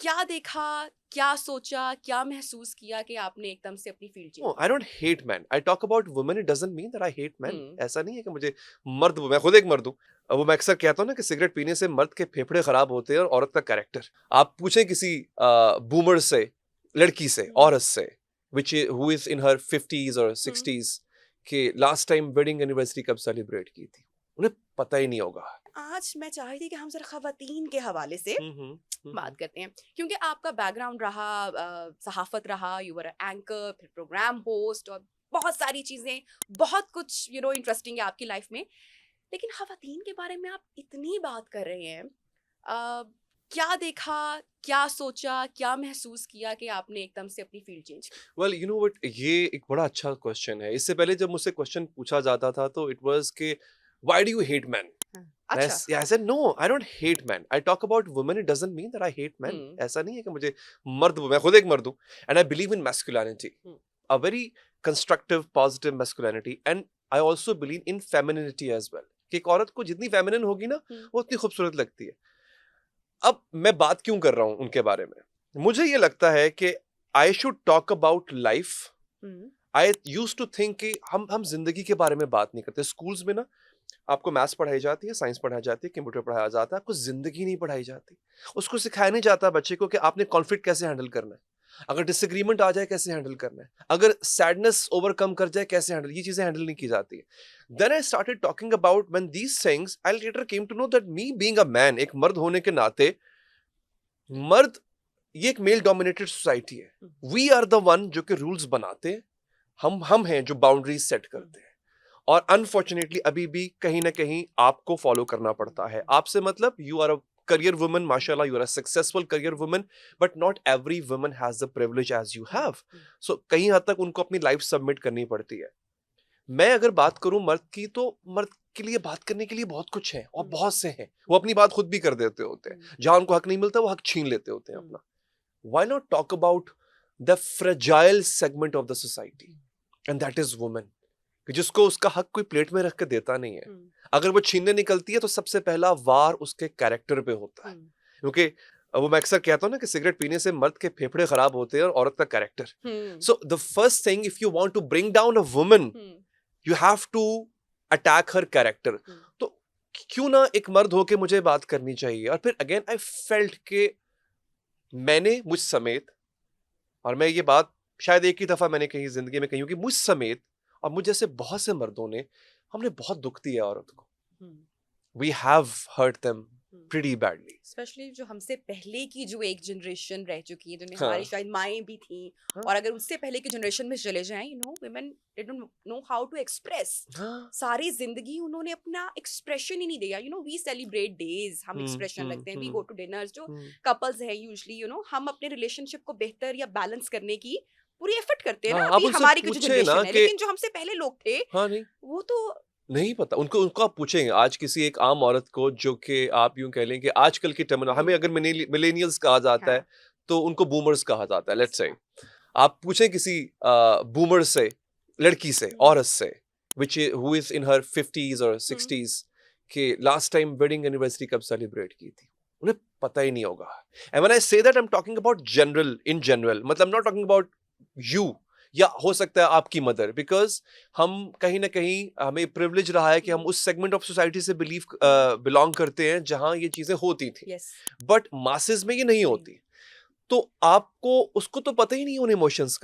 क्या देखा, क्या सोचा, क्या महसूस किया कि आपने एकदम से अपनी फील्ड चेंज No, कर I the? don't hate men. I talk about women. It doesn't mean that I hate men. हुँ, ऐसा नहीं है कि मुझे मर्द मैं खुद एक मर्द हूँ। वो मैं अक्सर कहता हूँ ना कि सिगरेट पीने से मर्द के फेफड़े खराब होते हैं और औरत का कैरेक्टर। आप पूछें किसी बूमर से, लड़की से, हुँ, औरत से, who is in her 50s और हुँ। 60s कि लास्ट टाइम वेडिंग एनिवर्सरी कब सेलिब्रेट की थी। उन्हें पता ही नहीं होगा। आज मैं चाह रही थी कि हम ज़रा ख़वातीन के हवाले से हम्म हम्म बात करते हैं क्योंकि आपका बैकग्राउंड रहा सहाफ़त रहा, यू वर अ एंकर, फिर प्रोग्राम होस्ट और बहुत सारी चीज़ें, बहुत कुछ इंटरेस्टिंग है आपकी लाइफ़ में। लेकिन ख़वातीन के बारे में आप इतनी बात कर रहे हैं, क्या देखा, क्या सोचा, क्या महसूस किया कि आपने एकदम से अपनी फील्ड चेंज की? वेल यू नो व्हाट, ये एक बड़ा अच्छा क्वेश्चन है। इससे पहले जब मुझसे क्वेश्चन पूछा जाता था तो इट वाज कि why do you hate man. हाँ, I, अच्छा। I said no, I don't hate men. I talk about women. It doesn't mean that I hate men. हुँ, ऐसा नहीं है कि मुझे मैं खुद एक मर्द हूँ and I believe in masculinity, hmm, a very constructive, positive masculinity, and I also believe in femininity as well. कि एक औरत को जितनी feminine होगी ना, हुँ, वो उतनी खूबसूरत लगती है। अब मैं बात क्यों कर रहा हूँ उनके बारे में? मुझे ये लगता है कि I should talk about life. Hmm, I used to think कि हम जिंदगी के बारे में बात नहीं करते। स्कूल्स में ना आपको मैथ्स पढ़ाई जाती है, साइंस पढ़ाया जाती है, कंप्यूटर पढ़ाया जाता है, आपको ज़िंदगी नहीं पढ़ाई जाती। उसको सिखाया नहीं जाता बच्चे को कि आपने कॉन्फ्लिक्ट कैसे हैंडल करना है। अगर डिसएग्रीमेंट आ जाए कैसे हैंडल करना है। अगर सैडनेस ओवरकम कर जाए कैसे हैंडल, ये चीज़ें हैंडल नहीं की जाती है। Then I started talking about when these things I later came to know that me being a man, एक मर्द होने के नाते, मर्द ये एक मेल डोमिनेटेड सोसाइटी है। हुँ, वी आर द वन जो कि रूल्स बनाते हैं। हम हैं जो बाउंड्रीज सेट हुँ, करते हैं। और अनफॉर्चुनेटली अभी भी कहीं ना कहीं आपको फॉलो करना हुँ, पड़ता है। हुँ, आपसे मतलब you are a career woman, माशाल्लाह you are a successful career woman, but not every woman has the privilege as you hmm, have. Hmm, so कहीं हद तक उनको अपनी लाइफ सबमिट करनी पड़ती है। मैं अगर बात करूं मर्द की, तो मर्द के लिए बात करने के लिए बहुत कुछ है और हुँ, बहुत से हैं। वो हुँ, अपनी बात खुद भी कर देते होते हैं। हुँ, जहां उनको हक नहीं मिलता वो हक छीन लेते होते हैं हुँ, अपना। Why not talk about the fragile segment of the society, hmm, and that is women, कि जिसको उसका हक कोई प्लेट में रख के देता नहीं है। हुँ, अगर वो छीनने निकलती है तो सबसे पहला वार उसके कैरेक्टर पे होता है। हुँ, क्योंकि वो मैं अक्सर कहता हूँ ना कि सिगरेट पीने से मर्द के फेफड़े खराब होते हैं और औरत का character. Hmm, so the first thing, if you want to bring down a woman, hmm, you have to attack her character. हुँ, तो क्यों ना एक मर्द होके मुझे बात करनी चाहिए। और फिर अगेन आई फेल्ट के मैंने मुझ समेत, और मैं ये बात शायद एक ही दफा मैंने कहीं जिंदगी में कही होगी, मुझ समेत और मुझ जैसे बहुत से मर्दों ने, हमने बहुत दुख दिया औरत को। Hmm, we have hurt them hmm. Pretty badly. Specially जो हमसे पहले की जो एक जनरेशन रह चुकी है, जिन्हें हमारी हाँ शायद माएँ भी थीं, हाँ और अगर उससे पहले की जनरेशन में चले जाएँ, women they don't know how to express. हाँ। सारी ज़िंदगी उन्होंने अपना एक्सप्रेशन ही नहीं दिया। वी सेलिब्रेट डेज़, हम एक्सप्रेशन रखते हैं, we go hmm to dinners, जो हम्म। कपल्स हैं यूजुअली, हम अपने रिलेशनशिप को बेहतर या बैलेंस करने की पूरी एफर्ट करते हैं हाँ, ना, आप अभी उनसे हमारी की जो पूछे ना जनरेशन है। कि लेकिन जो हमसे पहले लोग थे, हाँ नहीं, वो तो नहीं पता उनको। उनको आप पूछेंगे आज किसी एक आम औरत को, जो कि आप यूं कह लें कि आजकल की टर्मिनोलॉजी, हमें हुँ, अगर मिलेनियल्स कहा जाता है हाँ, तो उनको बूमर्स कहा जाता है, लेट्स से। हाँ। आप पूछें किसी बूमर से, लड़की से, हुँ, औरत से, who is in her 50s और हुँ, 60s कि लास्ट टाइम वेडिंग एनिवर्सरी कब सेलिब्रेट की थी। उन्हें पता ही नहीं होगा। And when I say that, I am talking about general, in general, मतलब नॉट टॉकिंग अबाउट यू, या हो सकता है आपकी मदर, बिकॉज हम कहीं ना कहीं, हमें प्रिविलेज रहा है कि हम हुँ, उस सेगमेंट ऑफ सोसाइटी से हुँ, बिलोंग करते हैं जहां ये चीजें होती थी। येस, बट मासेस में ये नहीं नहीं। होती। तो आपको उसको तो पता ही नहीं उन इमोशंस का।